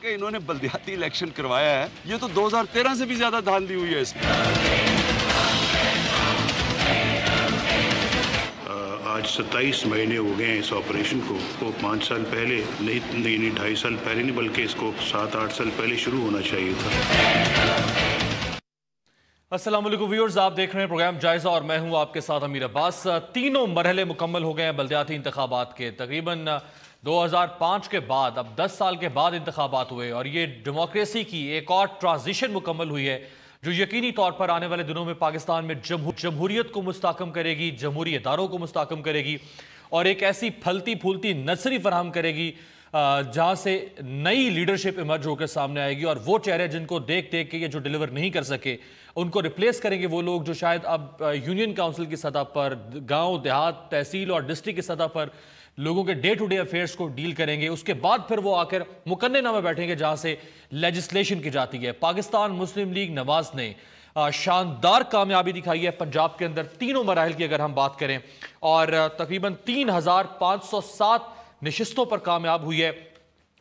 کہ انہوں نے بلدیاتی الیکشن کروایا ہے، یہ تو 2013 سے بھی زیادہ دھاندلی ہوئی ہے اس میں۔ آج 27 مہینے ہو گئے ہیں اس آپریشن کو 5 سال پہلے نہیں 2.5 سال پہلے نہیں بلکہ اس کو 7-8 سال پہلے شروع ہونا چاہیے تھا۔ السلام علیکم ویورز، آپ دیکھ رہے ہیں پروگرام جائزہ اور میں ہوں آپ کے ساتھ امیر عباس۔ تینوں مرحلے مکمل ہو گئے ہیں بلدیاتی انتخابات کے، تقریباً 2005 کے بعد اب 10 سال کے بعد انتخابات ہوئے اور یہ ڈیموکریسی کی ایک اور ٹرانزیشن مکمل ہوئی ہے جو یقینی طور پر آنے والے دنوں میں پاکستان میں جمہوریت کو مستحکم کرے گی، جمہوری اداروں کو مستحکم کرے گی اور ایک ایسی پھلتی پھولتی نرسری فراہم کرے گی جہاں سے نئی لیڈرشپ ایمرج ہو کے سامنے آئے گی، اور وہ چہرے جن کو دیکھ کے یہ جو ڈیلیور نہیں کر سکے ان کو ریپلیس کریں گے وہ لوگ جو شاید اب یونین کاؤنسل کی سطح پر، گاؤں دیہات، تحصیل اور ڈسٹرکٹ کی سطح پر لوگوں کے ڈے ٹو ڈے افیئرس کو ڈیل کریں گے۔ اس کے بعد پھر وہ آ کر مقننہ میں بیٹھیں گے جہاں سے لیجسلیشن کی جاتی ہے۔ پاکستان مسلم لیگ نواز نے شاندار کامیابی دکھائی ہے پنجاب کے اندر تینوں مراحل کی اگر ہم بات کریں، اور تقریباً 3507 نشستوں پر کامیاب ہوئی ہے،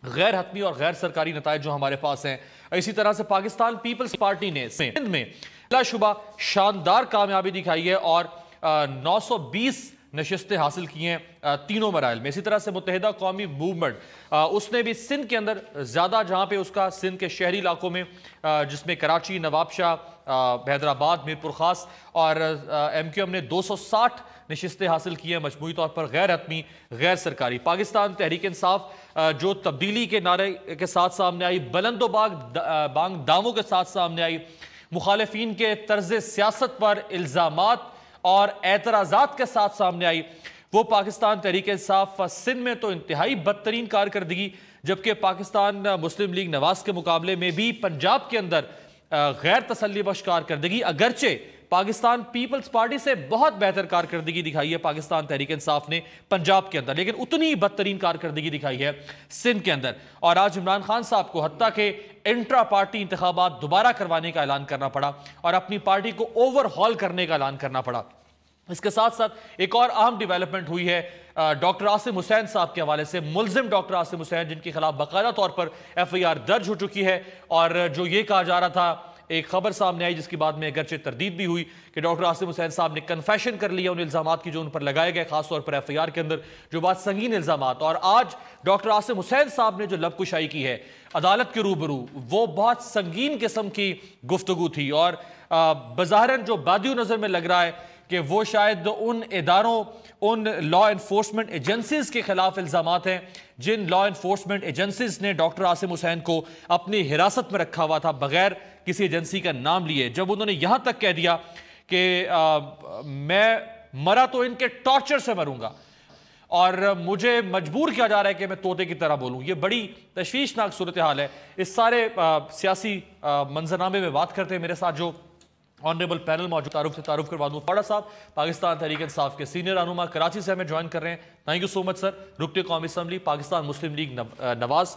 غیر حتمی اور غیر سرکاری نتائج جو ہمارے پاس ہیں۔ اسی طرح سے پاکستان پیپلز پارٹی نے سندھ میں بلا شبہ شاندار کامیابی دکھائی ہے اور 920 نشستیں حاصل کی ہیں تینوں مراحل میں۔ اسی طرح سے متحدہ قومی موومنٹ اس نے بھی سندھ کے اندر زیادہ، جہاں پہ اس کا سندھ کے شہری علاقوں میں جس میں کراچی، نواب شاہ، حیدرآباد، میرپور خاص اور ایم کیو ایم نے 260 نشستیں حاصل کی ہیں مجموعی طور پر غیر حتمی غیر سرکاری۔ پاکستان تحریک انصاف جو تبدیلی کے نعرے کے ساتھ سامنے آئی، بلند و بانگ دعووں کے ساتھ سامنے آئی، مخالفین کے طرز سیاست پر الزامات اور اعتراضات کے ساتھ سامنے آئی، وہ پاکستان تحریک انصاف سندھ میں تو انتہائی بدترین کارکردگی، جبکہ پاکستان مسلم لیگ نواز کے مقابلے میں بھی پنجاب کے اندر غیر تسلی بخش کارکردگی، اگرچہ پاکستان پیپلز پارٹی سے بہت بہتر کارکردگی دکھائی ہے پاکستان تحریک انصاف نے پنجاب کے اندر، لیکن اتنی بدترین کارکردگی دکھائی ہے سندھ کے اندر۔ اور آج عمران خان صاحب کو حتیٰ کہ انٹرا پارٹی انتخابات دوبارہ کروانے کا اعلان کرنا پڑا اور اپنی پارٹی کو اوور ہال کرنے کا اعلان کرنا پڑا۔ اس کے ساتھ ساتھ ایک اور اہم ڈیولپمنٹ ہوئی ہے ڈاکٹر عاصم حسین صاحب کے حوالے سے، ملزم ڈاکٹر عاصم حسین جن کے خلاف باقاعدہ طور پر ایف آئی آر درج ہو چکی ہے، اور جو یہ کہا جا رہا تھا، ایک خبر سامنے آئی جس کی بعد میں اگرچہ تردید بھی ہوئی کہ ڈاکٹر عاصم حسین صاحب نے کنفیشن کر لیا ان الزامات کی جو ان پر لگائے گئے، خاص طور پر ایف آئی آر کے اندر جو بات سنگین الزامات، اور آج ڈاکٹر عاصم حسین صاحب نے جو لب کشائی کی ہے عدالت کے روبرو، وہ بہت سنگین قسم کی گفتگو تھی، اور بظاہراً جو بادیو نظر میں لگ رہا ہے کہ وہ شاید ان اداروں، ان لا انفورسمنٹ ایجنسیز کے خلاف الزامات ہیں جن لا انفورسمنٹ ایجنسیز نے ڈاکٹر عاصم حسین کو اپنی حراست میں رکھا ہوا تھا بغیر کسی ایجنسی کا نام لیے، جب انہوں نے یہاں تک کہہ دیا کہ میں مرا تو ان کے ٹارچر سے مروں گا اور مجھے مجبور کیا جا رہا ہے کہ میں طوطے کی طرح بولوں۔ یہ بڑی تشویشناک صورتحال ہے۔ اس سارے سیاسی منظرنامے میں بات کرتے ہیں میرے ساتھ جو آنریبل پینل موجود، تعارف کروا دوں، فاڑا صاحب پاکستان تحریک انصاف کے سینئر رہنما کراچی سے ہمیں جوائن کر رہے ہیں، تھینک یو سو مچ سر۔ رکن قومی اسمبلی پاکستان مسلم لیگ نواز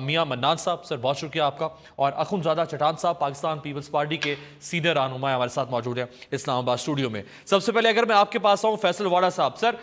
میاں منان صاحب، سر بہت شکریہ آپ کا، اور اخندزادہ چٹان صاحب پاکستان پیپلز پارٹی کے سینئر رہنما ہمارے ساتھ موجود ہیں اسلام آباد اسٹوڈیو میں۔ سب سے پہلے اگر میں آپ کے پاس آؤں فیصل واڑا صاحب، سر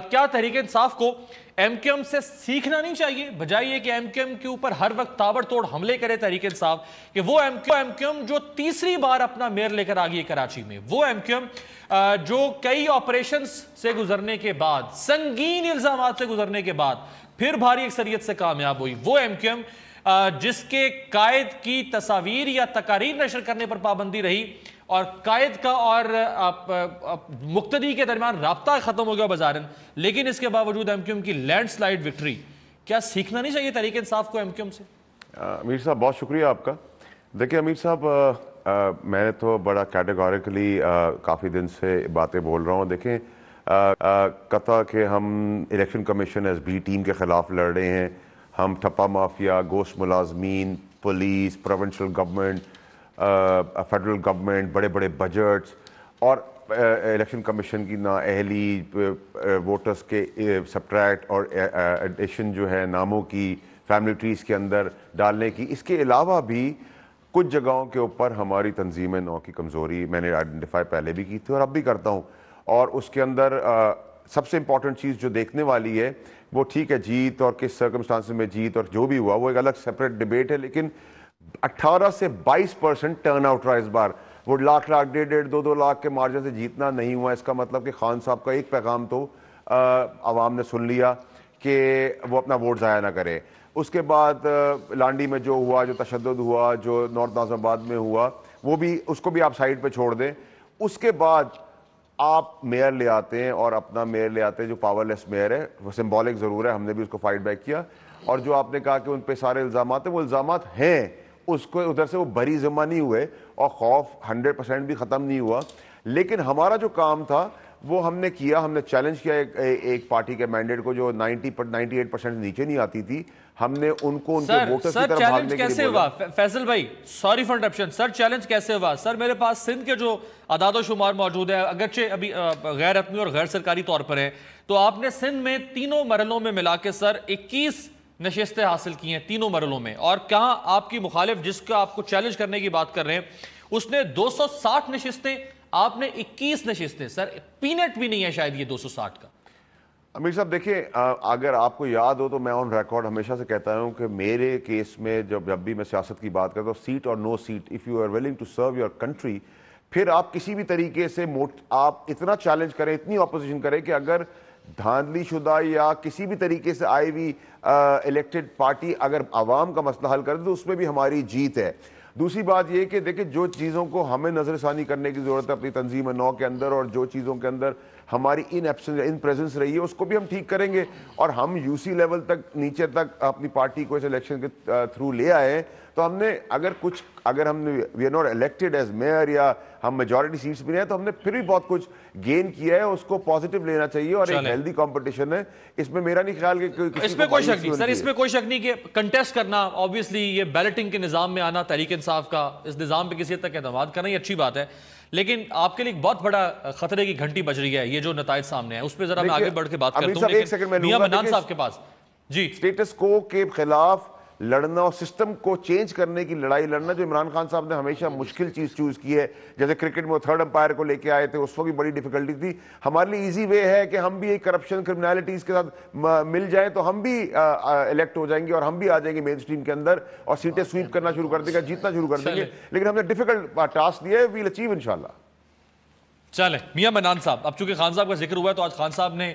کیا تحریک انصاف کو ایم کیو ایم سے سیکھنا نہیں چاہیے، بجائے یہ کہ ایم کیو ایم کے اوپر ہر وقت تابڑ توڑ حملے کرے تحریک انصاف، کہ وہ ایم کیو ایم جو تیسری بار اپنا میئر لے کر آ گئی ہے کراچی میں، وہ ایم کیو ایم جو کئی آپریشنز سے گزرنے کے بعد، سنگین الزامات سے گزرنے کے بعد پھر بھاری اکثریت سے کامیاب ہوئی، وہ ایم کیو ایم جس کے قائد کی تصاویر یا تقاریر نشر کرنے پر پابندی رہی اور قائد کا اور مقتدی کے درمیان رابطہ ختم ہو گیا بظاہراً، لیکن اس کے باوجود ایم کیو ایم کی لینڈ سلائیڈ وکٹری، کیا سیکھنا نہیں چاہیے تحریک انصاف کو ایم کیو ایم سے؟ امیر صاحب بہت شکریہ آپ کا۔ دیکھیں امیر صاحب، میں نے تو بڑا کیٹیگوریکلی کافی دن سے باتیں بول رہا ہوں۔ دیکھیں قطع کہ ہم election commission S B team کے خلاف لڑ رہے ہیں، ہم ٹھپا مافیا، گوشت ملازمین، police, provincial government, federal government, بڑے بڑے بجٹس اور الیکشن کمیشن کی نااہلی، ووٹرز کے سبٹریکٹ اور ایڈیشن جو ہے ناموں کی فیملی ٹریز کے اندر ڈالنے کی، اس کے علاوہ بھی کچھ جگہوں کے اوپر ہماری تنظیم نو کی کمزوری میں نے آئیڈینٹیفائی پہلے بھی کی تھی اور اب بھی کرتا ہوں، اور اس کے اندر سب سے امپورٹنٹ چیز جو دیکھنے والی ہے وہ ٹھیک ہے جیت اور کس سرکمسٹانس میں جیت اور جو بھی ہوا وہ ایک الگ سیپریٹ ڈیبیٹ ہے، لیکن 18 سے 22% ٹرن آؤٹ رہا اس بار. وہ لاکھ 1.5 لاکھ کے مارجن سے جیتنا نہیں ہوا. اس کا مطلب کہ خان صاحب کا ایک پیغام تو عوام نے سن لیا کہ وہ اپنا ووٹ ضائع نہ کرے. اس کے بعد لانڈی میں جو ہوا، جو تشدد ہوا، جو نارتھ ناظم آباد میں ہوا، وہ بھی اس کو بھی آپ سائڈ پہ چھوڑ دیں. اس کے بعد آپ میئر لے آتے ہیں اور اپنا میئر لے آتے ہیں جو پاور لیس میئر ہے. وہ سمبولک ضرور ہے، ہم نے بھی اس کو فائٹ بیک کیا. اور جو آپ نے کہا کہ ان پہ سارے الزامات ہیں، وہ الزامات ہیں، اس کو ادھر سے وہ بری ذمہ نہیں ہوئے اور خوف 100% بھی ختم نہیں ہوا. لیکن ہمارا جو کام تھا وہ ہم نے کیا، ہم نے چیلنج کیا ایک پارٹی کے مینڈیٹ کو جو 98% نیچے نہیں آتی تھی. ہم نے ان کو ان کے ووٹرز کی طرف بھاگنے کے لیے بولا. فیصل بھائی sorry for interruption sir, challenge کیسے ہوا؟ سر میرے پاس سندھ کے جو اعداد و شمار موجود ہے، اگرچہ ابھی غیر رسمی اور غیر سرکاری طور پر ہے، تو آپ نے سندھ میں تینوں مرحلوں میں ملا کے سر 21 نشستیں حاصل کی ہیں تینوں مرحلوں میں. اور کہاں آپ کی مخالف جس کا آپ کو چیلنج کرنے کی بات کر رہے ہیں اس نے 260 نشستیں، آپ نے 21 نشستیں. سر پینٹ بھی نہیں ہے شاید یہ 260 کا. امیر صاحب دیکھیں، اگر آپ کو یاد ہو تو میں آن ریکارڈ ہمیشہ سے کہتا ہوں کہ میرے کیس میں جب بھی میں سیاست کی بات کرتا ہوں، سیٹ اور no seat, if you are willing to serve your country, پھر آپ کسی بھی طریقے سے آپ اتنا چیلنج کریں، اتنی اپوزیشن کریں کہ اگر دھاندلی شدہ یا کسی بھی طریقے سے آئی ہوئی الیکٹڈ پارٹی اگر عوام کا مسئلہ حل کر دے تو اس میں بھی ہماری جیت ہے. دوسری بات یہ کہ دیکھیں جو چیزوں کو ہمیں نظر ثانی کرنے کی ضرورت ہے اپنی تنظیم نو کے اندر، اور جو چیزوں کے اندر ہماری ان پریزنس رہی ہے اس کو بھی ہم ٹھیک کریں گے. اور ہم یو سی لیول تک نیچے تک اپنی پارٹی کو اس الیکشن کے تھرو لے آئے. تو ہم نے اگر ہم نے we are not elected as mayor یا ہم میجورٹی سیٹس بھی نہیں ہیں تو ہم نے پھر بھی بہت کچھ گین کیا ہے. اس کو پازیٹیو لینا چاہیے اور ایک ہیلدی کمپٹیشن ہے. اس میں میرا نہیں خیال کہ اس میں کوئی شک نہیں سر، اس میں کوئی شک نہیں کہ کنٹیسٹ کرنا، آبویسلی یہ بیلٹنگ کے نظام میں آنا، تحریک انصاف کا اس نظام پہ کسی حد تک اعتماد کرنا یہ اچھی بات ہے. لیکن آپ کے لیے ایک بہت بڑا خطرے کی گھنٹی بج رہی ہے یہ جو نتائج سامنے ہیں، اس پہ ذرا میں آگے بڑھ کے بات کرتا ہوں. لیکن میاں منان صاحب کے پاس جی اسٹیٹس کو کے خلاف لڑنا اور سسٹم کو چینج کرنے کی لڑائی لڑنا جو عمران خان صاحب نے ہمیشہ مشکل چیز چوز کی ہے. جیسے کرکٹ میں وہ تھرڈ امپائر کو لے کے آئے تھے، اس وقت بھی بڑی ڈیفیکلٹی تھی. ہمارے لیے ایزی وے ہے کہ ہم بھی ایک کرپشن کرمنالٹیز کے ساتھ مل جائیں تو ہم بھی الیکٹ ہو جائیں گے اور ہم بھی آ جائیں گے مین سٹریم کے اندر اور سیٹیں سویپ کرنا شروع کر دیں گے، جیتنا شروع کر دیں گے. لیکن ہم نے ڈیفیکلٹ ٹاسک دیا ہے، ویل اچیو انشاءاللہ. چلیں میاں منان صاحب، اب چونکہ خان صاحب کا ذکر ہوا ہے تو آج خان صاحب نے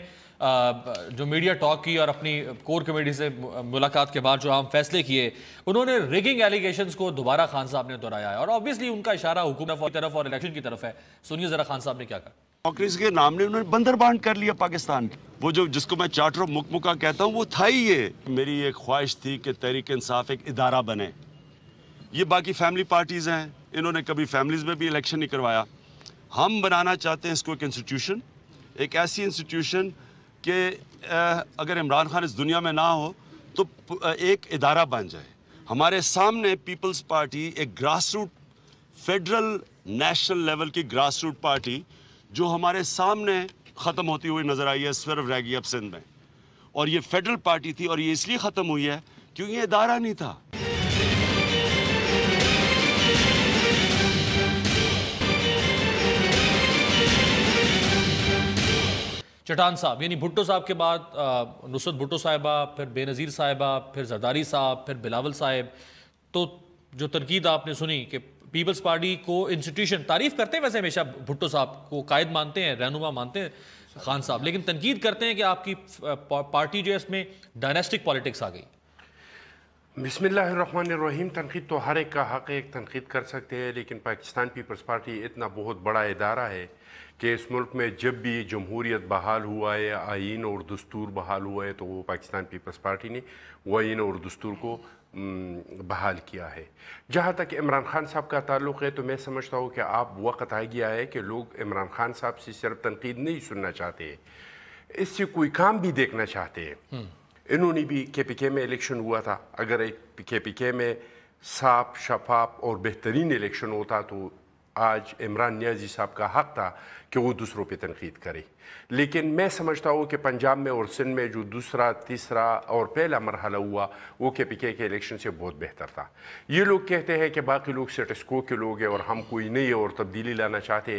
جو میڈیا ٹاک کی اور اپنی کور کمیٹی سے ملاقات کے بعد جو عام فیصلے کیے، انہوں نے ریگنگ ایلیگیشنز کو دوبارہ خان صاحب نے دہرایا ہے اور آبویسلی ان کا اشارہ حکومت کی طرف اور الیکشن کی طرف ہے. سنیے ذرا خان صاحب نے کیا کہا. ڈیموکریسی کے نام نے انہوں نے بندر بانٹ کر لیا پاکستان. وہ جو جس کو میں چارٹر آف مکمکہ کہتا ہوں وہ تھا ہی یہ. میری ایک خواہش تھی کہ تحریک انصاف ایک ادارہ بنے. یہ باقی فیملی پارٹیز ہیں، انہوں نے کبھی فیملیز میں بھی الیکشن نہیں کروایا. ہم بنانا چاہتے ہیں اس کو ایک انسٹیٹیوشن، ایک ایسی انسٹیٹیوشن کہ اگر عمران خان اس دنیا میں نہ ہو تو ایک ادارہ بن جائے. ہمارے سامنے پیپلز پارٹی ایک grass root federal national level کی گراس روٹ پارٹی جو ہمارے سامنے ختم ہوتی ہوئی نظر آئی ہے سورو ریگی اب سندھ میں. اور یہ فیڈرل پارٹی تھی اور یہ اس لیے ختم ہوئی ہے کیونکہ یہ ادارہ نہیں تھا. چٹان صاحب یعنی بھٹو صاحب کے بعد نصرت بھٹو صاحبہ، پھر بے نظیر صاحبہ، پھر زرداری صاحب، پھر بلاول صاحب. تو جو تنقید آپ نے سنی کہ پیپلز پارٹی کو انسٹیٹیوشن، تعریف کرتے ہیں ویسے ہمیشہ بھٹو صاحب کو قائد مانتے ہیں، رہنما مانتے ہیں خان صاحب، لیکن تنقید کرتے ہیں کہ آپ کی پارٹی جو ہے اس میں ڈائناسٹک پالیٹکس آ گئی. بسم اللہ الرحمن الرحیم. تنقید تو ہر ایک کا حق ہے، ایک تنقید کر سکتے ہیں، لیکن پاکستان پیپلز پارٹی اتنا بہت بڑا ادارہ ہے کہ اس ملک میں جب بھی جمہوریت بحال ہوا ہے، آئین اور دستور بحال ہوا ہے، تو وہ پاکستان پیپلز پارٹی نے وہ آئین اور دستور کو بحال کیا ہے. جہاں تک عمران خان صاحب کا تعلق ہے تو میں سمجھتا ہوں کہ اب وقت آ گیا ہے کہ لوگ عمران خان صاحب سے صرف تنقید نہیں سننا چاہتے، اس سے کوئی کام بھی دیکھنا چاہتے ہیں. انہوں نے بھی کے پی کے میں الیکشن ہوا تھا. اگر ایک کے پی کے میں صاف شفاف اور بہترین الیکشن ہوتا تو آج عمران نیازی صاحب کا حق تھا کہ وہ دوسروں پہ تنقید کرے. لیکن میں سمجھتا ہوں کہ پنجاب میں اور سندھ میں جو دوسرا، تیسرا اور پہلا مرحلہ ہوا وہ کے پی کے الیکشن سے بہت بہتر تھا. یہ لوگ کہتے ہیں کہ باقی لوگ سٹیٹس کو کے لوگ ہیں اور ہم کوئی نہیں اور تبدیلی لانا چاہتے.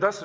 10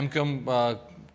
MQM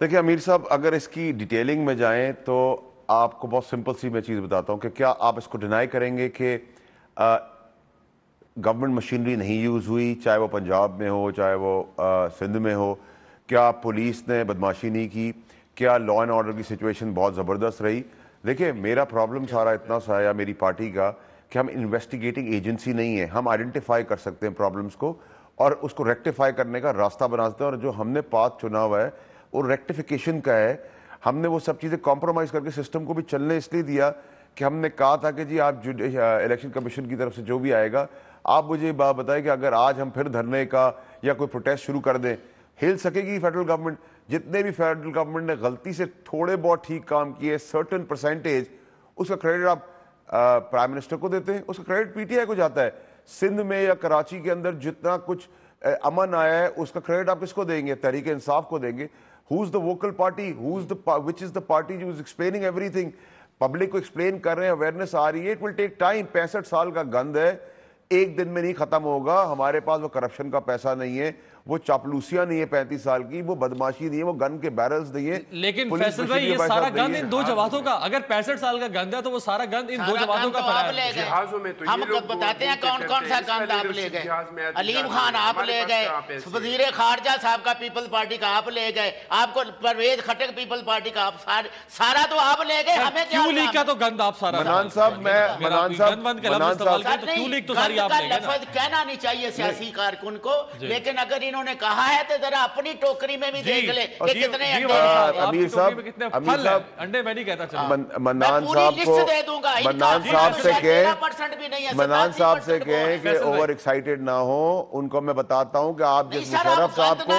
دیکھیں امیر صاحب، اگر اس کی ڈیٹیلنگ میں جائیں تو آپ کو بہت سمپل سی میں چیز بتاتا ہوں کہ کیا آپ اس کو ڈینائی کریں گے کہ گورنمنٹ مشینری نہیں یوز ہوئی، چاہے وہ پنجاب میں ہو چاہے وہ سندھ میں ہو؟ کیا پولیس نے بدماشی نہیں کی؟ کیا لا اینڈ آرڈر کی سچویشن بہت زبردست رہی؟ دیکھیں میرا پرابلم سارا اتنا سا ہے میری پارٹی کا کہ ہم انویسٹیگیٹنگ ایجنسی نہیں ہے. ہم آئیڈینٹیفائی کر سکتے ہیں پرابلمس کو اور اس کو ریکٹیفائی کرنے کا راستہ بنا سکتے ہیں، اور جو ہم نے پاتھ چنا ہوا ہے وہ ریکٹیفیکیشن کا ہے. ہم نے وہ سب چیزیں کمپرومائز کر کے سسٹم کو بھی چلنے اس لیے دیا کہ ہم نے کہا تھا کہ جی آپ الیکشن کمیشن کی طرف سے جو بھی آئے گا آپ مجھے یہ بات بتائیں کہ اگر آج ہم پھر دھرنے کا یا کوئی پروٹیسٹ شروع کر دیں، ہل سکے گی فیڈرل گورنمنٹ؟ جتنے بھی فیڈرل گورنمنٹ نے غلطی سے تھوڑے بہت ٹھیک کام کیے سرٹن پرسنٹیج، اس کا کریڈٹ آپ پرائم منسٹر کو دیتے ہیں، اس کا کریڈٹ پی ٹی آئی کو جاتا ہے. سندھ میں یا کراچی کے اندر جتنا کچھ امن آیا ہے اس کا کریڈٹ آپ کس کو دیں گے؟ تحریک انصاف کو دیں گے. Who's the vocal party? Which is the party who is explaining everything? Public کو ایکسپلین کر رہے ہیں، اویئرنیس آ رہی ہے. It will take time. 65 سال کا گند ہے، ایک دن میں نہیں ختم ہوگا. ہمارے پاس وہ کرپشن کا پیسہ نہیں ہے، وہ چاپلوسیاں نہیں ہے 35 سال کی، وہ بدماشی نہیں ہے، وہ گن کے بیرلز نہیں ہے. لیکن فیصل بھائی یہ سارا گند ان دو جماعتوں کا، اگر 65 سال کا گند ہے تو وہ سارا گند ان دو جماعتوں کا پڑا ہے. ہم بتاتے ہیں کون کون سا گند آپ لے گئے. علیم خان آپ لے گئے، وزیر خارجہ صاحب کا پیپل پارٹی کا آپ لے گئے، آپ کو پرویز خٹک پیپل پارٹی کا آپ سارا تو آپ لے گئے. ہمیں کیوں لیگ کا تو گند آپ سارا منان صاحب لفظ کہنا نہیں چاہیے سیاسی کارکن کو، لیکن اگر انہوں نے کہا ہے تو ذرا اپنی ٹوکری میں بھی دیکھ لے کہ کتنے امیر صاحب انڈے میں نہیں کہتا چلا. منان صاحب سے کہیں کہ اوور ایکسائٹڈ نہ ہو. ان کو میں بتاتا ہوں کہ آپ جس مشرف صاحب کو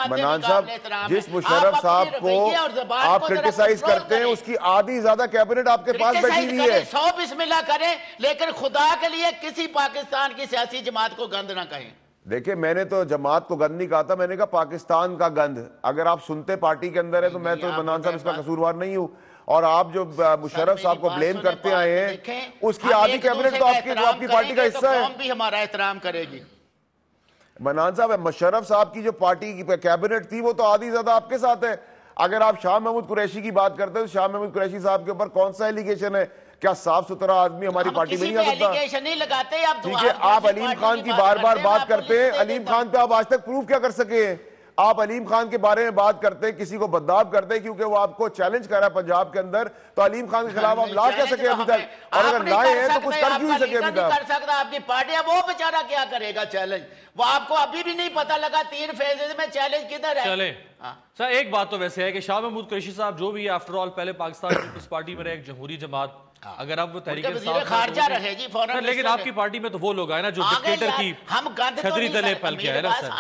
منان صاحب جس مشرف صاحب کو آپ کرٹیسائز کرتے ہیں اس کی آدھی زیادہ کیبنٹ آپ کے پاس بیٹھی ہوئی ہے. 100 بسم اللہ کریں لیکن خدا کے لیے کسی پاکستان کی سیاسی جماعت کو گند نہ کہیں. دیکھیں میں نے تو جماعت کو گند نہیں کہا تھا، میں نے کہا پاکستان کا گند. اگر آپ سنتے پارٹی کے اندر ہے تو میں تو منان صاحب اس کا قصوروار نہیں ہوں. اور آپ جو مشرف صاحب کو بلیم کرتے آئے ہیں اس کی آدھی کیبنٹ تو آپ کی پارٹی کا حصہ ہے. قوم بھی ہمارا احترام کرے گی. منان صاحب مشرف صاحب کی جو پارٹی کی کیبنٹ تھی وہ تو آدھی زیادہ آپ کے ساتھ ہے. اگر آپ شاہ محمود قریشی کی بات کرتے ہیں تو شاہ محمود قریشی صاحب کے اوپر کون سا ایلیگیشن ہے؟ کیا صاف ستھرا آدمی ہماری پارٹی میں نہیں آ سکتا؟ ٹھیک ہے آپ علیم خان کی بار بار بات کرتے ہیں، علیم خان پہ آپ آج تک پروف کیا کر سکے ہیں؟ آپ علیم خان کے بارے میں بات کرتے ہیں، کسی کو بدنام کرتے ہیں کیونکہ وہ آپ کو چیلنج کر رہا ہے پنجاب کے اندر، تو علیم خان کے خلاف آپ لا کیا سکے ابھی تک؟ اور اگر لائے ہیں تو کچھ کر کیوں سکے ابھی تک؟ کر سکتا آپ کی پارٹی ہے، وہ بیچارہ کیا کرے گا چیلنج؟ وہ آپ کو ابھی بھی نہیں پتہ لگا 3 فیزز میں چیلنج کدھر ہے. چلیں سر ایک بات تو ویسے ہے کہ شاہ محمود قریشی صاحب جو بھی ہے آفٹر آل پہلے پاکستان پیپلز پارٹی میں رہے، ایک جمہوری جماعت، اگر آپ وہ تحریک انصاف خارجہ رہے جی فورن، لیکن آپ کی پارٹی میں تو وہ لوگ آئے نا جو ڈکٹیٹر کی چھتری تلے پل کے آئے نا سر،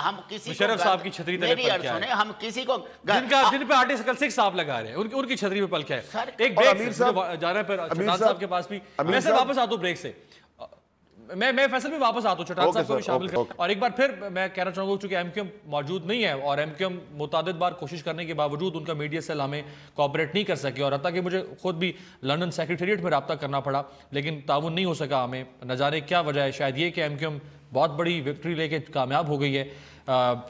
مشرف صاحب کی چھتری تلے پل کے آئے، ہم کسی کو جن پہ آرٹیکل 6 آپ لگا رہے ہیں ان کی چھتری پہ پل کے آئے. ایک بریک جا رہے ہیں پھر چٹان صاحب کے پاس بھی، میں سے واپس آتا ہوں بریک سے، میں فیصل بھی واپس آتا ہوں چٹان صاحب کو بھی شامل کر. اور ایک بار پھر میں کہنا چاہوں گا چونکہ ایم کیو ایم موجود نہیں ہے اور ایم کیو ایم متعدد بار کوشش کرنے کے باوجود ان کا میڈیا سیل ہمیں کوآپریٹ نہیں کر سکے، اور حتیٰ کہ مجھے خود بھی لندن سیکریٹریٹ میں رابطہ کرنا پڑا لیکن تعاون نہیں ہو سکا ہمیں. نہ جانے کیا وجہ ہے، شاید یہ کہ ایم کیو ایم بہت بڑی وکٹری لے کے کامیاب ہو گئی ہے.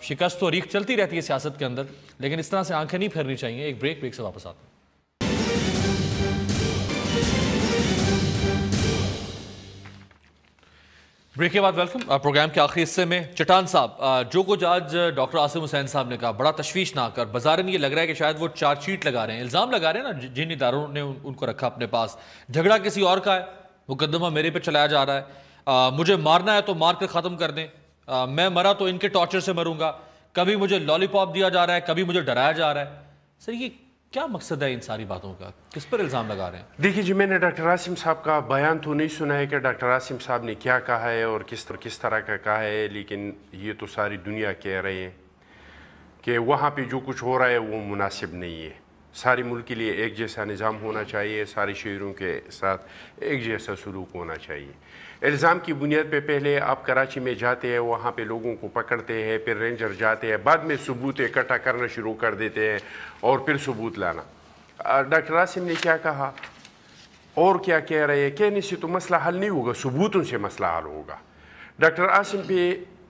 شکست و ریخ چلتی رہتی ہے سیاست کے اندر، لیکن اس طرح سے آنکھیں نہیں پھیرنی چاہیے. ایک بریک سے واپس آتا ہوں. بریک کے بعد ویلکم. پروگرام کے آخری حصے میں چٹان صاحب، جو کچھ آج ڈاکٹر عاصم حسین صاحب نے کہا بڑا تشویشناک، اور بظاہراً یہ لگ رہا ہے کہ شاید وہ چارج شیٹ لگا رہے ہیں، الزام لگا رہے ہیں نا جن اداروں نے ان کو رکھا اپنے پاس. جھگڑا کسی اور کا ہے، مقدمہ میرے پہ چلایا جا رہا ہے، مجھے مارنا ہے تو مار کر ختم کر دیں، میں مرا تو ان کے ٹارچر سے مروں گا، کبھی مجھے لالی پاپ دیا جا رہا ہے، کبھی مجھے ڈرایا جا رہا ہے. سر یہ کیا مقصد ہے ان ساری باتوں کا؟ کس پر الزام لگا رہے ہیں؟ دیکھیے جی میں نے ڈاکٹر عاصم صاحب کا بیان تو نہیں سنا ہے کہ ڈاکٹر عاصم صاحب نے کیا کہا ہے اور کس طرح کا کہا ہے، لیکن یہ تو ساری دنیا کہہ رہے ہیں کہ وہاں پہ جو کچھ ہو رہا ہے وہ مناسب نہیں ہے. سارے ملک کے لیے ایک جیسا نظام ہونا چاہیے، سارے شہریوں کے ساتھ ایک جیسا سلوک ہونا چاہیے. الزام کی بنیاد پہ پہلے آپ کراچی میں جاتے ہیں، وہاں پہ لوگوں کو پکڑتے ہیں، پھر رینجر جاتے ہیں، بعد میں ثبوت اکٹھا کرنا شروع کر دیتے ہیں اور پھر ثبوت لانا. ڈاکٹر عاصم نے کیا کہا اور کیا کہہ رہے ہیں؟ کہنے سے تو مسئلہ حل نہیں ہوگا، ثبوتوں سے مسئلہ حل ہوگا. ڈاکٹر عاصم پہ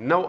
9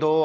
2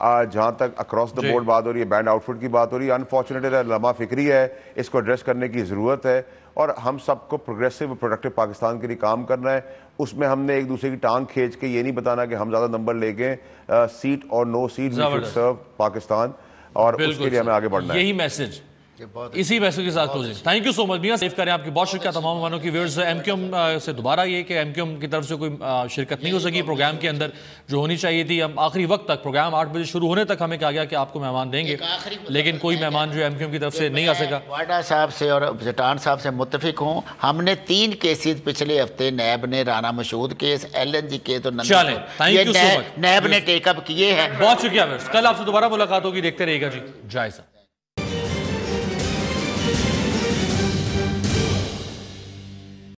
جہاں تک اکراس دا بورڈ بات ہو رہی ہے، بینڈ آؤٹ فٹ کی بات ہو رہی ہے، انفارچونیٹلی لمحہ فکری ہے، اس کو ایڈریس کرنے کی ضرورت ہے، اور ہم سب کو پروگریسو پروڈکٹیو پاکستان کے لیے کام کرنا ہے. اس میں ہم نے ایک دوسرے کی ٹانگ کھینچ کے یہ نہیں بتانا کہ ہم زیادہ نمبر لے گئے. سیٹ اور no seat we should serve Pakistan, اور اس کے لیے ہمیں آگے بڑھنا ہے. یہی میسج اسی میسج کے ساتھ کلوزنگ. تھینک یو سو مچ میاں، سیف کریں. آپ کی بہت شکریہ تمام مہمانوں کی. ویورز ایم کیو ایم سے دوبارہ یہ کہ ایم کیو ایم کی طرف سے کوئی شرکت نہیں ہو سکی پروگرام کے اندر جو ہونی چاہیے تھی. ہم آخری وقت تک پروگرام 8 بجے شروع ہونے تک ہمیں کہا گیا کہ آپ کو مہمان دیں گے، لیکن کوئی مہمان جو ایم کیو ایم کی طرف سے نہیں آ سکا. واڈا صاحب سے اور جٹان صاحب سے متفق ہوں. ہم نے 3 کیسز پچھلے ہفتے نیب نے، Rana Mashhood case, L N G case اور چلیں thank you so much, NAB نے ٹیک اپ کیے ہیں. بہت شکریہ. کل آپ سے دوبارہ ملاقات ہوگی. دیکھتے رہیے گا جی جائزہ.